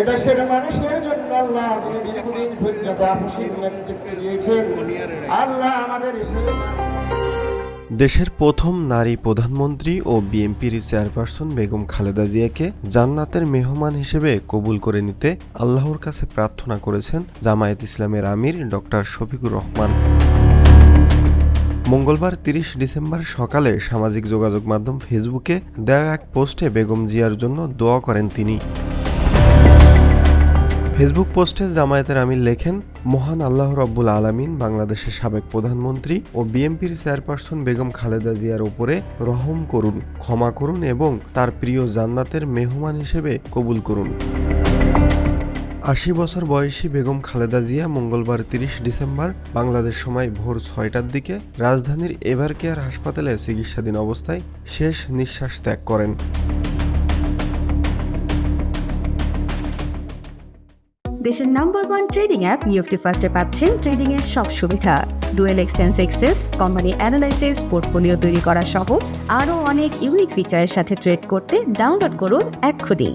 এদেশের মানুষের জন্য আল্লাহ যিনি দীর্ঘদিন পর্যন্ত আপসীর নেতৃত্ব দিয়েছেন, আল্লাহ আমাদের দেশের প্রথম নারী প্রধানমন্ত্রী ও বিএনপির চেয়ারপারসন বেগম খালেদা জিয়াকে জান্নাতের মেহমান হিসেবে কবুল করে নিতে আল্লাহর কাছে প্রার্থনা করেছেন জামায়াত ইসলামের আমির ডক্টর শফিকুর রহমান। মঙ্গলবার ৩০ ডিসেম্বর সকালে সামাজিক যোগাযোগ মাধ্যম ফেসবুকে দেওয়া এক পোস্টে বেগম জিয়ার জন্য দোয়া করেন তিনি। ফেসবুক পোস্টে জামায়াতের আমির লেখেন, মহান আল্লাহ রব্বুল আলামিন বাংলাদেশের সাবেক প্রধানমন্ত্রী ও বিএনপির চেয়ারপারসন বেগম খালেদা জিয়ার ওপরে রহম করুন, ক্ষমা করুন এবং তার প্রিয় জান্নাতের মেহমান হিসেবে কবুল করুন। ৮০ বছর বয়সী বেগম খালেদা জিয়া মঙ্গলবার ৩০ ডিসেম্বর বাংলাদেশ সময় ভোর ৬টার দিকে রাজধানীর এভারকেয়ার হাসপাতালে চিকিৎসাধীন অবস্থায় শেষ নিঃশ্বাস ত্যাগ করেন। দেশের নাম্বার 1 ট্রেডিং অ্যাপ নিফটি ফার্স্টে পাচ্ছেন ট্রেডিং এর সব সুবিধা, dual exchange access, company analysis, portfolio তৈরি করা সহ আরও অনেক ইউনিক ফিচারের সাথে ট্রেড করতে ডাউনলোড করুন এক্ষুনি।